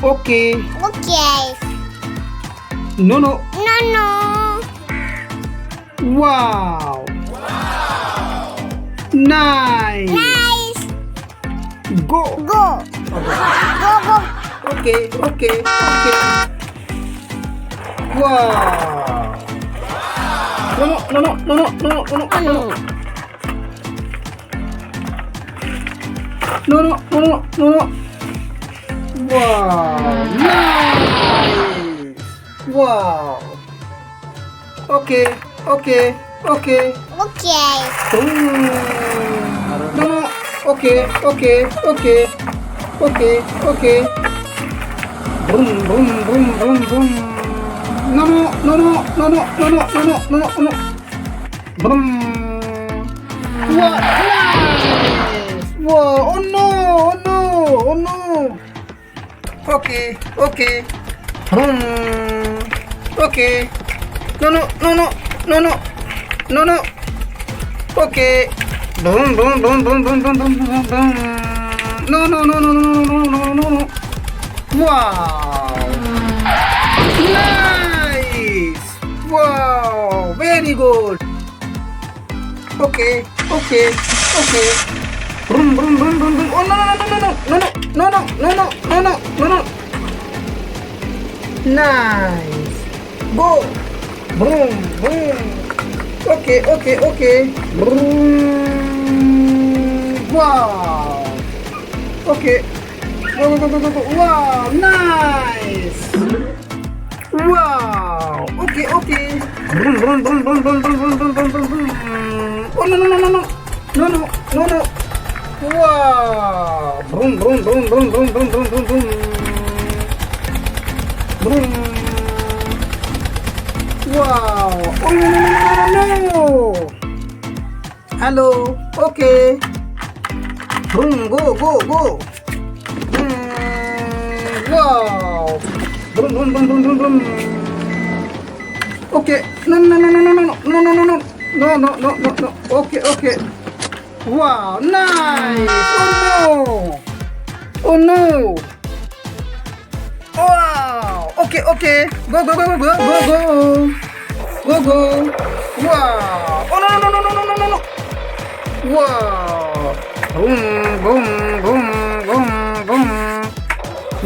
Okay. Okay. No, no. No, no. Wow. Nice. Nice. Go. Go. Go, go. Okay. Okay. Okay. Wow. No, no, no, no, no, no, no, no, no, no. No, no, no, no, no, no. Wow. Nice. Wow. Okay. Okay. Okay. Okay. No, no. Okay. Okay. Okay. Okay. Okay. Boom, boom, boom, boom, boom. No, no, no, no, no, no, no, no, no, no, no, no, no. Boom. What? Nice. Whoa. Oh no. Oh no. Oh no. Okay. Okay. Boom. Okay. No, no, no, no, no, no, no, no. Okay. Boom, boom, boom, boom, boom, boom, boom, boom, boom. No, no, no, no, no, no, no, no, no, no. Wow. Nice. Wow. Very good. Okay. Okay. Okay. Boom, boom, boom, boom, boom. Oh no, no, no, no, no, no, no, no, no, no, no, no, no. Nice. Go. Boom, boom. Okay, okay, okay. Boom. Wow. Okay. Go, go, go, go, go. Wow, nice. Wow. Okay, okay. Boom, boom, boom, boom, boom, boom, boom, boom, boom, boom, boom. Oh no, no, no, no, no, no, no, no, no. Wow. Boom, boom, boom, boom, boom, boom, boom, boom, boom. Boom. Wow. Oh no, no, no, no, no. Hello. Okay. Boom, go, go, go. Wow. Boom, boom, boom, boom, boom, boom. Okay. No, no, no, no, no, no, no, no, no, no. No, no, no, no, no. Okay, okay. Wow, nice. Oh no. Oh no. Wow. Okay, okay. Go, go, go, go, go, go, go. Go, go. Wow. Oh no, no, no, no, no, no, no, no. Wow. Boom, boom, boom, boom, boom.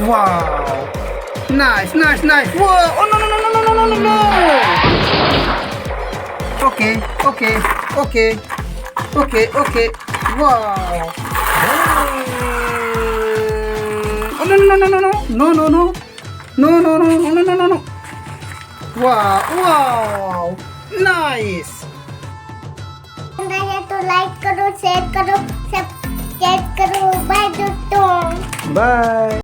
Wow. Nice, nice, nice. Whoa. Oh no, no, no, no, no, no, no, no. Okay, okay, okay, okay, okay. Wow. Oh no, no, no, no, no, no, no, no, no, no, no, no, no, no, no, no. Wow, wow. Nice. तो like करो share करो subscribe करो bye दोस्तों Bye.